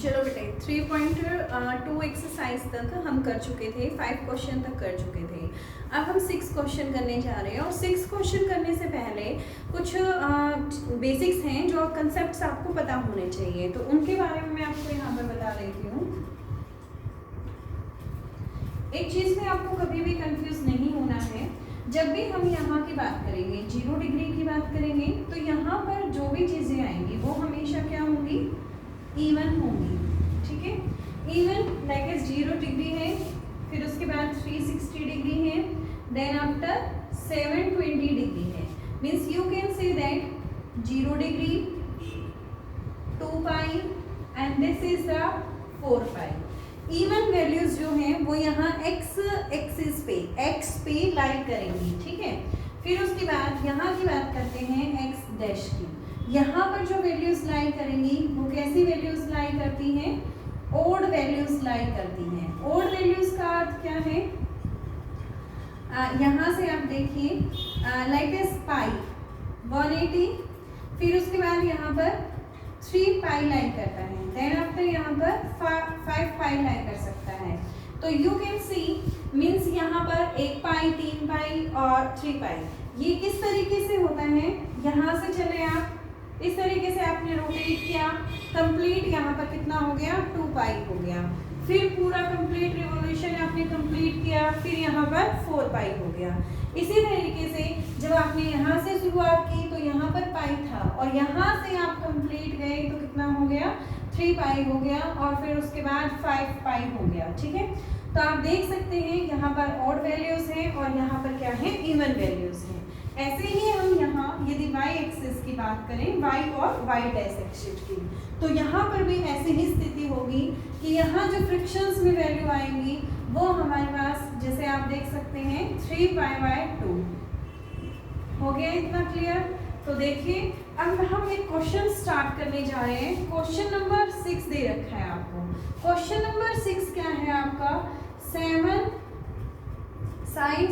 चलो बेटे 3.2 एक्सरसाइज तक हम कर चुके थे, 5 क्वेश्चन तक कर चुके थे। अब हम 6 क्वेश्चन करने जा रहे हैं और 6 क्वेश्चन करने से पहले कुछ बेसिक्स हैं जो कंसेप्ट्स आपको पता होने चाहिए, तो उनके बारे में मैं आपको यहाँ पर बता देती हूँ। एक चीज़ में आपको कभी भी कंफ्यूज नहीं होना है। जब भी हम यहाँ की बात करेंगे, 0 डिग्री की बात करेंगे, तो यहाँ पर जो भी चीज़ें आएंगी वो हमेशा क्या होंगी, इवन होंगी। ठीक है, इवन लाइक 0 डिग्री है, फिर उसके बाद 360 डिग्री है, देन आफ्टर 720 डिग्री है। Means you can say that 0 degree, 2 pi and this is the 4 pi. Even values जो हैं वो यहाँ एक्स एक्सिस पे, एक्स पे लाई करेंगी। ठीक है, फिर उसके बाद यहाँ की बात करते हैं एक्स डैश की। यहाँ पर जो वैल्यूज लाई करेंगी वो कैसी वैल्यूज लाई करती हैं, ओड वैल्यूज लाई करती हैं। ओड वैल्यूज का अर्थ क्या है, यहाँ से आप देखिए लाइक दिस पाई 180, फिर उसके बाद यहाँ पर 3 पाई लाई करता है, देन आफ्टर यहाँ पर 5 पाई लाई कर सकता है। तो यू कैन सी मीन्स यहाँ पर 1 पाई, 3 पाई और 3 पाई। ये किस तरीके से होता है, यहाँ से चले आप इस तरीके से आपने रोटेट किया, कंप्लीट यहाँ पर कितना हो गया, 2 पाई हो गया, फिर पूरा कंप्लीट रिवॉल्यूशन आपने कंप्लीट किया, फिर यहाँ पर 4 पाई हो गया। इसी तरीके से जब आपने यहाँ से शुरुआत की तो यहाँ पर पाई था और यहाँ से आप कंप्लीट गए तो कितना हो गया, 3 पाई हो गया और फिर उसके बाद 5 पाई हो गया। ठीक है, तो आप देख सकते हैं यहाँ पर ऑड वैल्यूज हैं और यहाँ पर क्या है, इवन वैल्यूज हैं। ऐसे ही हम यहाँ यदि y एक्सिस की बात करें, y और y डैश एक्सिस की, तो यहाँ पर भी ऐसी ही स्थिति होगी कि यहाँ जो फ्रिक्शंस में वैल्यू आएंगी वो हमारे पास, जैसे आप देख सकते हैं 3 पाई 2 हो गया। इतना क्लियर? तो देखिए अब हम एक क्वेश्चन स्टार्ट करने जा रहे हैं। क्वेश्चन नंबर 6 दे रखा है आपको। क्वेश्चन नंबर 6 क्या है आपका, 7 sin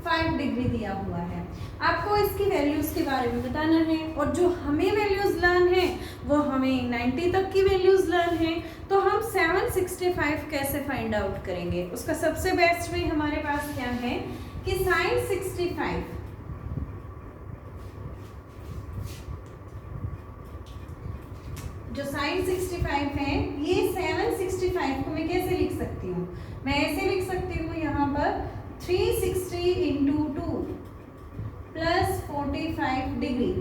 65 डिग्री दिया हुआ है। आपको इसकी वैल्यूज के बारे में बताना है और जो हमें वैल्यूज लर्न है वो हमें 90 तक की वैल्यूज लर्न है। तो हम 765 कैसे फाइंड आउट करेंगे, उसका सबसे बेस्ट वे हमारे पास क्या है कि sin 65 जो sin 65 है, ये 765 को मैं कैसे लिख सकती हूँ, मैं ऐसे लिख सकती हूँ यहाँ पर 360 इंटू 2 प्लस 45 डिग्री।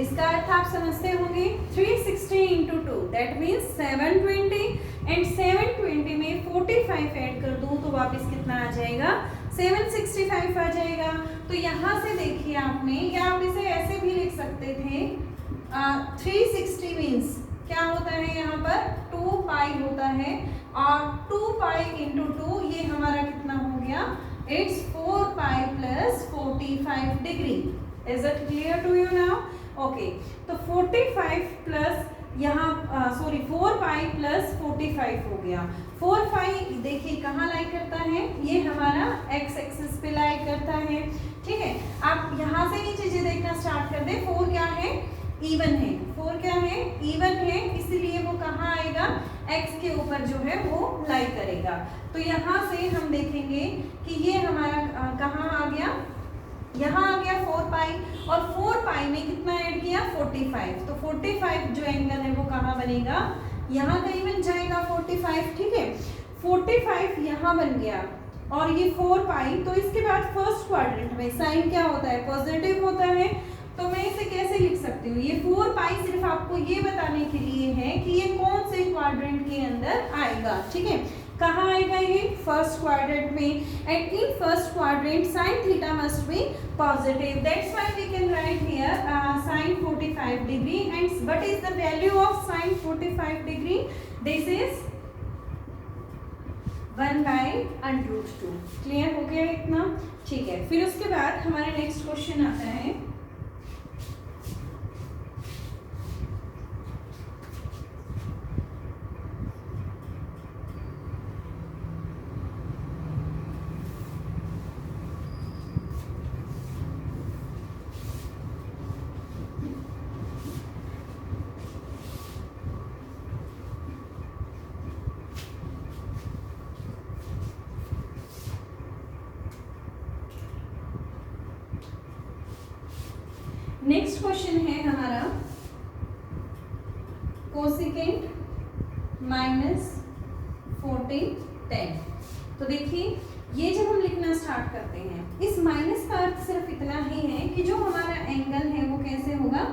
इसका अर्थ आप समझते होंगे, 360 इंटू 2 दैट मीन्स 720 एंड 720 में 45 ऐड कर दूं तो वापस कितना आ जाएगा, 765 आ जाएगा। तो यहाँ से देखिए आपने, या आप इसे ऐसे भी लिख सकते थे 360 मीन्स क्या होता है, यहाँ पर 2 पाई होता है और 2 पाई इंटू 2 ये हमारा कितना हो गया, it's 4 pi plus 45 degree. Is it clear to you now? Okay, तो 45 प्लस यहाँ 4 पाई प्लस 45 हो गया। 4 पाई देखिए कहाँ लाई करता है, ये हमारा एक्स एक्सिस पे लाई करता है। ठीक है, आप यहाँ से ही चीजें देखना स्टार्ट कर दे। 4 क्या है, इवन है। 4 क्या है, इवन है, इसलिए वो कहाँ आएगा, x के ऊपर जो है वो लाई करेगा। तो यहाँ से हम देखेंगे कि ये हमारा कहाँ आ गया, यहाँ आ गया 4 पाई और 4 पाई में कितना ऐड किया, 45। तो 45 जो एंगल है वो कहाँ बनेगा, यहाँ कहीं बन जाएगा 45। ठीक है, 45 यहाँ बन गया और ये 4 पाई। तो इसके बाद फर्स्ट क्वाड्रेंट में साइन क्या होता है, पॉजिटिव होता है। तो मैं इसे कैसे लिख सकती हूँ, ये 4 पाई सिर्फ आपको ये बताने के लिए है कि ये कौन से क्वाड्रेंट के अंदर आएगा। ठीक है, कहाँ आएगा, ये फर्स्ट क्वाड्रेंट में, and in first quadrant sin theta must be positive, that's why we can write here sin 45 degree. And what is the value of sin 45 degree, this is 1/√2। Clear हो गया इतना? ठीक है, फिर उसके बाद हमारे नेक्स्ट क्वेश्चन आता है नेक्स्ट क्वेश्चन है हमारा कोसेकेंट माइनस 14 10। तो देखिए ये जब हम लिखना स्टार्ट करते हैं, इस माइनस का अर्थ सिर्फ इतना ही है कि जो हमारा एंगल है वो कैसे होगा,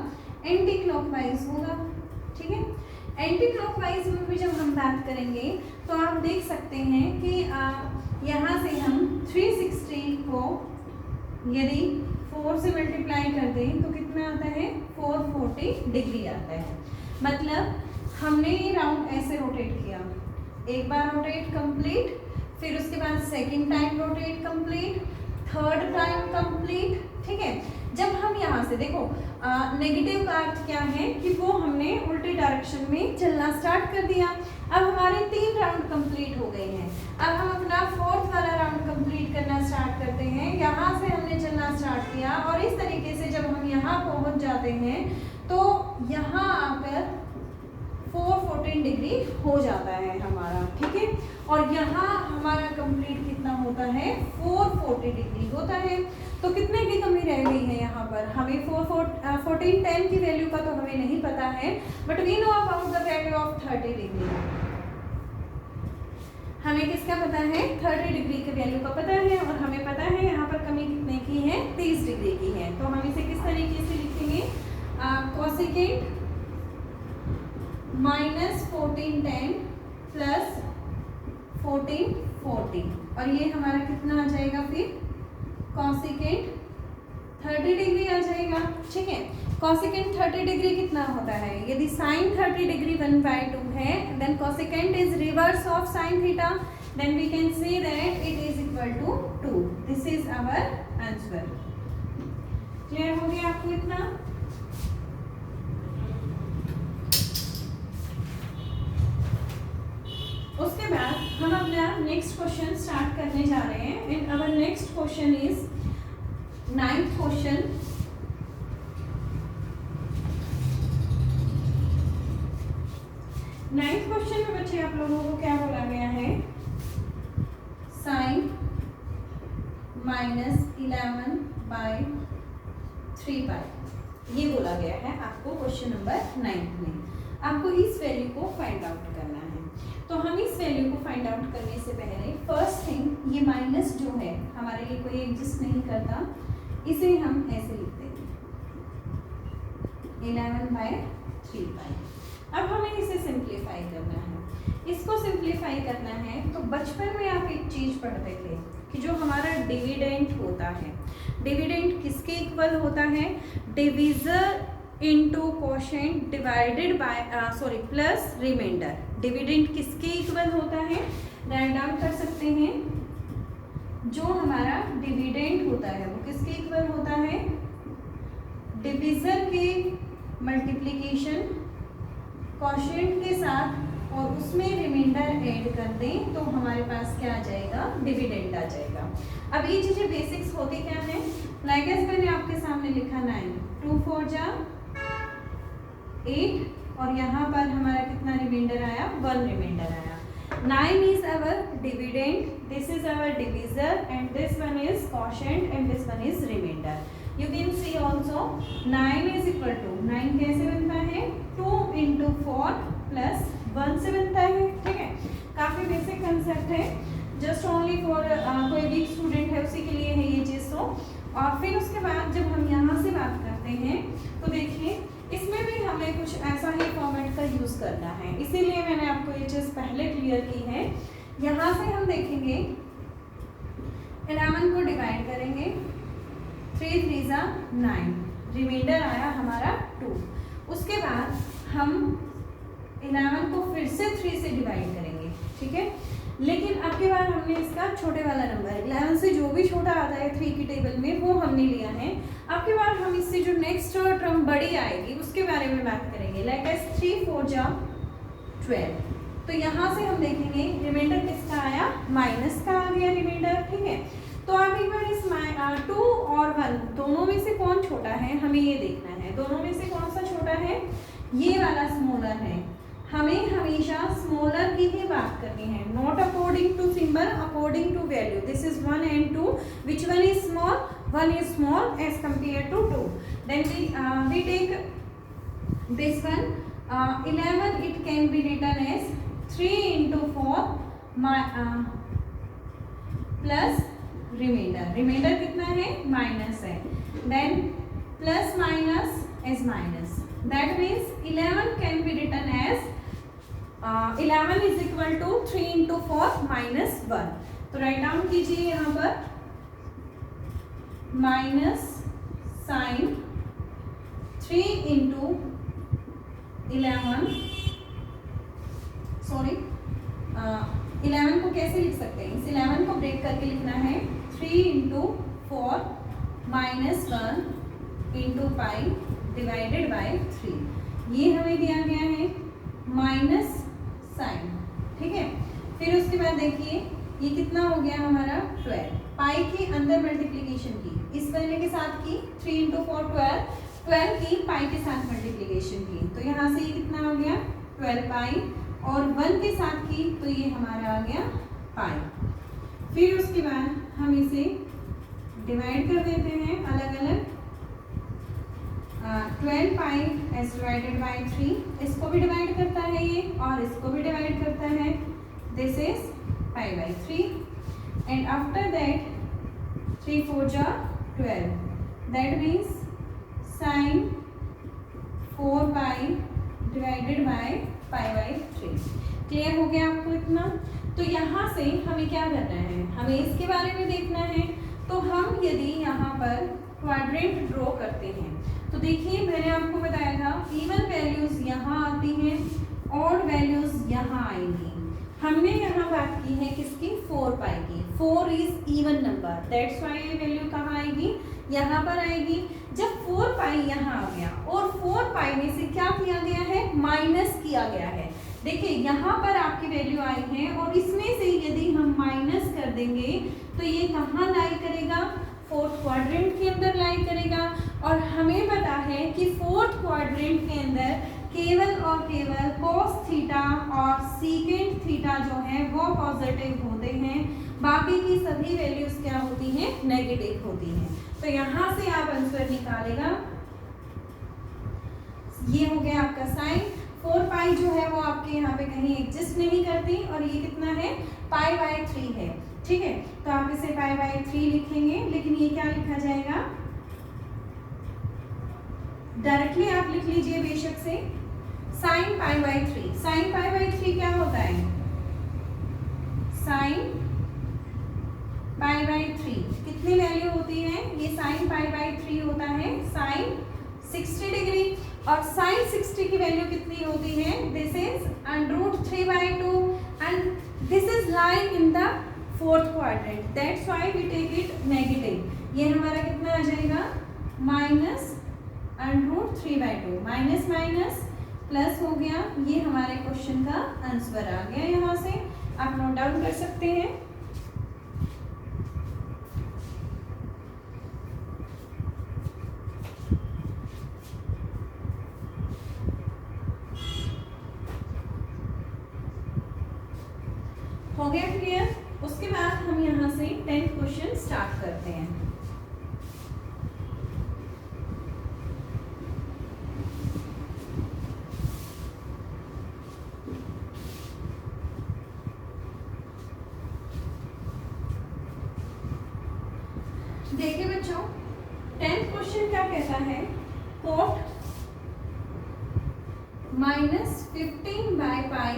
एंटी क्लॉकवाइज होगा। ठीक है, एंटी क्लॉकवाइज में भी जब हम बात करेंगे तो आप देख सकते हैं कि यहाँ से हम 360 को यदि 4 से मल्टीप्लाई कर दें तो कितना आता है, 440 डिग्री आता है। मतलब हमने ये राउंड ऐसे रोटेट किया, एक बार रोटेट कंप्लीट, फिर उसके बाद second time rotate complete, third time complete. ठीक है, जब हम यहाँ से देखो नेगेटिव का अर्थ क्या है कि वो हमने उल्टे डायरेक्शन में चलना स्टार्ट कर दिया। अब हमारे 3 राउंड कंप्लीट हो गए हैं। अब हम अपना 4th वाला राउंड कंप्लीट करना स्टार्ट करते हैं। यहाँ से हमने चलना स्टार्ट किया और इस तरीके से जब हम यहाँ पहुँच जाते हैं तो यहाँ आकर 414 डिग्री हो जाता है हमारा। ठीक है, और यहाँ हमारा कंप्लीट कितना होता है, 440 डिग्री होता है। तो कितने की कमी रह गई है यहाँ पर, हमें 14 10 की वैल्यू का तो हमें नहीं पता है, but we know about the value of 30 degree. हमें किसका पता है, 30 डिग्री के वैल्यू का पता है, और हमें पता है यहाँ पर कमी कितने की है, 30 डिग्री की है। तो हम इसे किस तरीके से लिखेंगे, कोसेकेंट माइनस 14 10 प्लस 14 40, और ये हमारा कितना आ जाएगा, फिर कोसेकेंट 30 डिग्री आ जाएगा। ठीक है, कोसेकेंट 30 डिग्री कितना होता है, यदि साइन 30 डिग्री 1/2 है, then cosecant is reverse of sine theta, then we can say that it is equal to 2। This is our answer. Clear हो गया आपको इतना? उसके बाद हम अपना नेक्स्ट क्वेश्चन स्टार्ट करने जा रहे हैं, and our next question is 9th question. Ninth question में बच्चे आप लोगों को क्या बोला गया है, साइन -11/3π ये बोला गया है आपको क्वेश्चन नंबर 9 में। आपको इस वैल्यू को फाइंड आउट करना है। तो हम इस वैल्यू को फाइंड आउट करने से पहले फर्स्ट थिंग, ये माइनस जो है हमारे लिए कोई एग्जिस्ट नहीं करता, इसे हम ऐसे लिख देंगे 11/3π। अब हमें इसे सिंप्लीफाई करना है। इसको सिंप्लीफाई करना है तो बचपन में आप एक चीज पढ़ते थे कि जो हमारा डिविडेंट होता है, डिविडेंट किसके इक्वल होता है, divisor into quotient divided by plus remainder. Dividend किसके इक्वल होता है, राइट डाउन कर सकते हैं, जो हमारा डिविडेंट होता है वो किसके इक्वल होता है, डिविजर के मल्टीप्लिकेशन कोशेंट के साथ, और उसमें रिमाइंडर ऐड कर दें तो हमारे पास क्या आ जाएगा, डिविडेंट आ जाएगा। अब ये चीजें बेसिक्स होती क्या है, लाइक एज मैंने आपके सामने लिखा 9, 2 4 जा 8, और यहाँ पर हमारा कितना रिमाइंडर आया, 1 रिमाइंडर आया। 9 is our dividend, this is our divisor, and this one is quotient, and this one is remainder. You can see also 9 is equal to 9 कैसे बनता है, 2 into 4 plus 1 से बनता है। ठीक है, काफी बेसिक कंसेप्ट है, जस्ट ओनली फॉर कोई वीक स्टूडेंट है उसी के लिए है ये चीज। तो और फिर उसके बाद जब हम यहाँ से बात करते हैं तो देखिए इसमें भी हमें कुछ ऐसा ही फॉर्मेट का यूज करना है, इसीलिए मैंने आपको ये चीज पहले क्लियर की है। यहाँ से हम देखेंगे 11 को डिवाइड करेंगे, 3 3 9, रिमाइंडर आया हमारा 2। उसके बाद हम 11 को फिर से 3 से डिवाइड करेंगे। ठीक है, लेकिन अब की बार हमने इसका छोटे वाला नंबर 11 से जो भी छोटा आता है 3 की टेबल में वो हमने लिया है। अब की बार हम इससे जो नेक्स्ट टर्म बड़ी आएगी उसके बारे में बात करेंगे, लाइक एस 3 4 जा 12। तो यहाँ से हम देखेंगे रिमाइंडर किसका आया, माइनस का आ गया रिमाइंडर। ठीक है, तो आप एक बार इस 2 और 1 दोनों में से कौन छोटा है हमें ये देखना है। दोनों में से कौन सा छोटा है, ये वाला स्मॉलर है। हमें हमेशा स्मॉलर की ही बात करनी है, not according to symbol, according to value. This is 1 and 2, which one is small, 1 is small as compared to 2. Then we take this one. 11 it can be written as 3 into 4 plus remainder. Remainder कितना है? Minus है. Then plus minus is minus. That means 11 can be written as 11 is equal to 3 into 4 minus 1. तो right down कीजिए यहाँ पर minus sign 3 into 11. Sorry 11 को कैसे लिख सकते हैं? इस 11 को ब्रेक करके लिखना है 3 into 4 minus 1 into 5 divided by 3. ये हमें दिया गया है माइनस साइन. ठीक है, फिर उसके बाद देखिए ये कितना हो गया हमारा 12. पाई की अंदर मल्टीप्लिकेशन की, इस वाले के साथ की 3 इंटू 4 12 की पाई के साथ मल्टीप्लिकेशन की, तो यहाँ से ये कितना हो गया 12 पाई, और 1 के साथ की तो ये हमारा आ गया पाई. फिर उसके बाद हम इसे डिवाइड कर देते हैं अलग अलग. 12 पाई एज डिवाइडेड बाई 3, इसको भी डिवाइड करता है ये और इसको भी डिवाइड करता है. This is pi by 3 and after that 3 4 जा 12. That means sign 4 pi divided by pi by 3. Clear हो गया आपको इतना? तो यहाँ से हमें क्या करना है? हमें इसके बारे में देखना है. तो हम यदि यहाँ पर क्वाड्रेंट ड्रॉ करते हैं तो देखिए मैंने आपको बताया था इवन वैल्यूज यहाँ आती हैं, ऑड वैल्यूज यहाँ आएंगी. हमने यहाँ बात की है किसकी? 4 पाई की. 4 is even number, that's why ये वैल्यू कहाँ आएगी? यहाँ पर आएगी. जब 4 पाई यहाँ आ गया और 4 पाई में से क्या किया गया है? माइनस किया गया है. देखिए यहाँ पर आपकी वैल्यू आई है और इसमें से यदि हम माइनस कर देंगे तो ये कहाँ लाई करेगा? फोर्थ क्वाड्रेंट के अंदर लाई करेगा. और हमें पता है कि फोर्थ क्वाड्रेंट के अंदर केवल और केवल cos थीटा और सीकेंट थीटा जो है वो पॉजिटिव होते हैं, बाकी की सभी वैल्यूज क्या होती हैं? नेगेटिव होती हैं. तो यहाँ से आप आंसर निकालेगा. ये हो गया आपका साइन. 4 पाई जो है वो आपके यहाँ पे कहीं एग्जिस्ट नहीं करती और ये कितना है? पाई बाई 3 है. ठीक है, तो आप इसे पाई बाई 3 लिखेंगे, लेकिन ये क्या लिखा जाएगा? डायरेक्टली आप लिख लीजिए बेशक से sine pi by 3. Sine pi by 3 क्या होता है? साइन पाई बाई 3 कितनी वैल्यू होती है? ये साइन पाई बाई 3 होता है साइन 60 डिग्री. और साइन 60 की वैल्यू कितनी होती है? This is √3/2 and this is lying in the fourth quadrant, that's why we take it negative. ये हमारा कितना आ जाएगा? माइनस √3/2. माइनस माइनस प्लस हो गया. ये हमारे क्वेश्चन का आंसर आ गया. यहाँ से आप नोट डाउन कर सकते हैं. हो गया क्लियर? उसके बाद हम यहाँ से 10th क्वेश्चन स्टार्ट करते हैं. देखिए बच्चों 10th क्वेश्चन क्या कहता है? Cot -15 by pi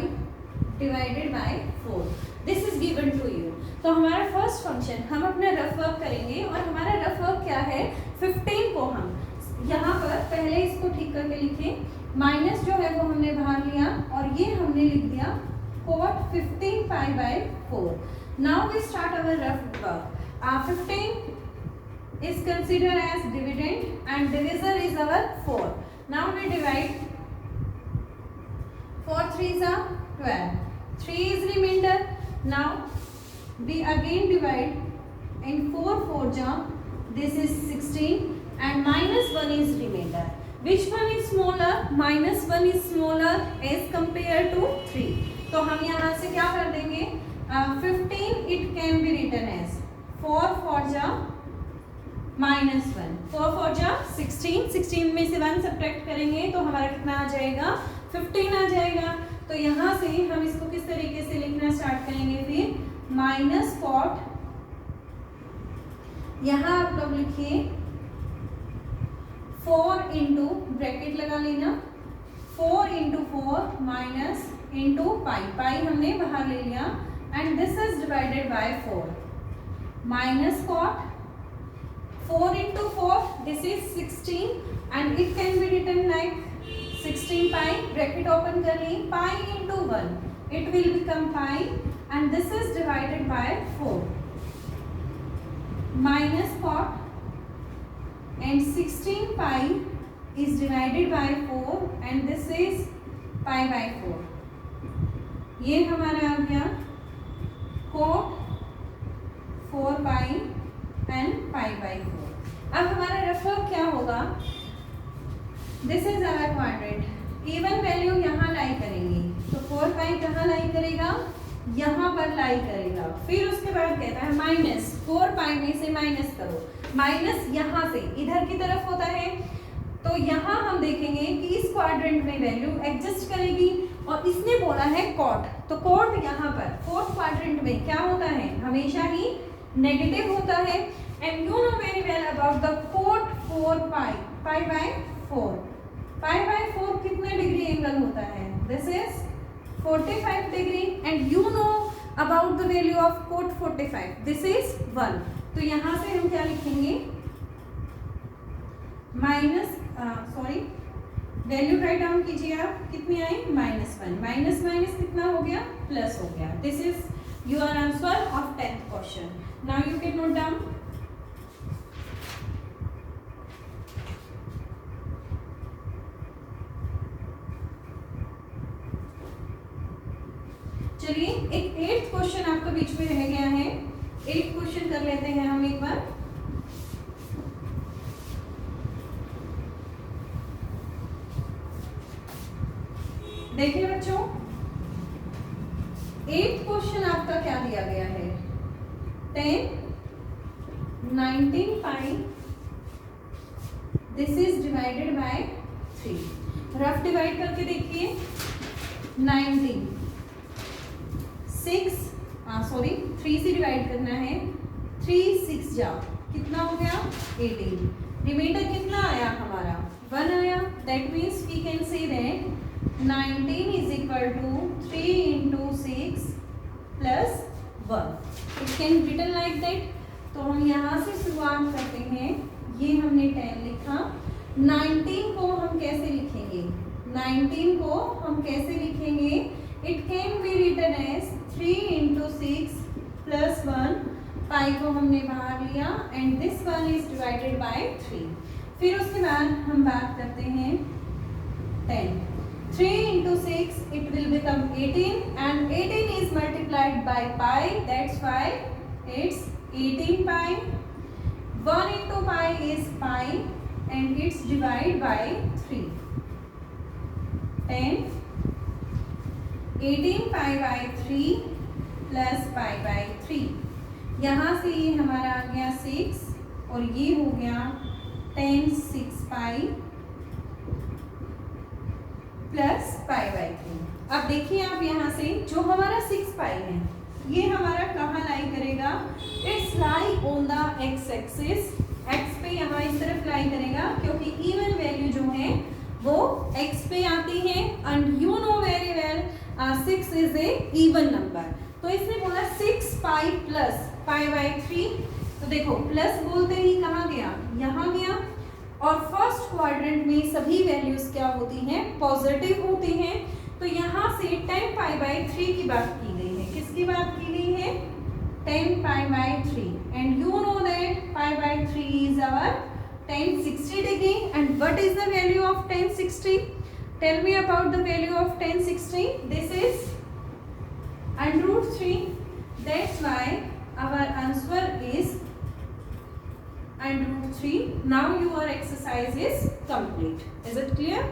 divided by 4. This is given to you. तो हमारा फर्स्ट फंक्शन हम अपना रफ वर्क करेंगे और हमारा रफ वर्क क्या है? 15 को हम यहाँ पर पहले इसको ठीक करके लिखें. माइनस जो है वो हमने बाहर लिया और ये हमने लिख दिया cot 15 pi by 4. Now we start our rough work. 15 is considered as dividend and divisor is our 4. Now we divide. 4 3s are 12. 3 is remainder. Now we again divide in 4 4s are, this is 16 and -1 is remainder. Which one is smaller? -1 is smaller as compared to 3. तो हम यहाँ से क्या कर देंगे? 15 it can be written as 4 4s are -1। 4 4 जा 16, 16 में से 1 सब्ट्रैक्ट करेंगे तो हमारा कितना आ जाएगा, 15 आ जाएगा। तो यहाँ से हम इसको किस तरीके से लिखना स्टार्ट करेंगे, फिर माइनस कॉट, यहाँ आप लोग लिखिए 4 इंटू ब्रैकेट लगा लेना, 4 into 4 minus into pi, pi हमने बाहर ले लिया, and this is divided by 4 minus cot 4 into 4, this is 16 and it can be written like 16 pi, bracket open कर ली, pi into 1, it will become pi and this is divided by 4 minus cot and 16 pi is divided by 4 and this is pi by 4। ये हमारा आ गया cot 4 pi and pi by 4। अब हमारा रफर क्या होगा, this is our quadrant, even value यहाँ lie करेंगी, तो 4 पाई कहाँ लाई करेगा, यहाँ पर लाई करेगा। फिर उसके बाद कहता है माइनस 4 पाई में से माइनस करो, माइनस यहाँ से इधर की तरफ होता है, तो यहाँ हम देखेंगे कि इस क्वाड्रेंट में वैल्यू एडजस्ट करेगी, और इसने बोला है कॉट, तो कॉट यहाँ पर फोर्थ क्वाड्रेंट में क्या होता है, हमेशा ही नेगेटिव होता है। And you know very well about the cot 4 pi, pi by 4, pi by 4 कितने डिग्री एंगल होता है, this is 45 degree, and you know about the value of cot 45, this is 1। तो यहाँ से हम क्या लिखेंगे, minus sorry value write down कीजिए आप, कितनी आई, -1, माइनस माइनस कितना हो गया, प्लस हो गया। This is your answer of 10th question. Now you can note down. चलिए एक 8th क्वेश्चन आपका बीच में रह गया है, 8th क्वेश्चन कर लेते हैं हम एक बार। देखिए बच्चों 8th क्वेश्चन आपका क्या दिया गया है, 10 19 पाई, this is divided by 3, rough divide करके देखिए, 19 6 सॉरी 3 से डिवाइड करना है, 3 6 जा कितना हो गया, 18, रिमाइंडर कितना आया हमारा, 1 आया, that means we can say that 19 is equal to 3 into 6 plus 1, it can be written like that। तो हम यहाँ से शुरुआत करते हैं, ये हमने 10 लिखा, 19 को हम कैसे लिखेंगे, 19 को हम कैसे लिखेंगे, it can be written as 3 into 6 plus 1, पाई को हमने बाहर लिया and this one is divided by 3। फिर उसके बाद हम बात करते हैं 10, 3 into 6 it will become 18 and 18 is multiplied by pi, that's why it's 18 pi, 1 into pi is pi and it's divided by 3, 10 18 pi by 3 plus pi by 3, यहाँ से ये हमारा आ गया 6 और ये हो गया 10 6 पाई प्लस पाई बाई 3। अब देखिए आप यहाँ से जो हमारा 6 पाई है ये हमारा कहाँ लाई करेगा, it's lie on the x axis, x पे यहाँ इस तरफ लाई करेगा क्योंकि इवन वैल्यू जो है वो एक्स पे आती है and you know very well 6 is a even number. तो इसने बोला 6 पाई प्लस पाई बाई 3, तो देखो प्लस बोलते ही कहाँ गया, यहाँ गया, और फर्स्ट क्वाड्रेंट में सभी वैल्यूज क्या होती हैं, पॉजिटिव होती हैं। तो यहाँ से 10 पाई बाई 3 की बात की गई है, किसकी बात की गई है, 10 pi by 3, and you know that pi by 3 is our 1060 degree, and what is the value of 1060? Tell me about the value of 1060. This is under root 3. That's why our answer is under root 3. Now your exercise is complete. Is it clear?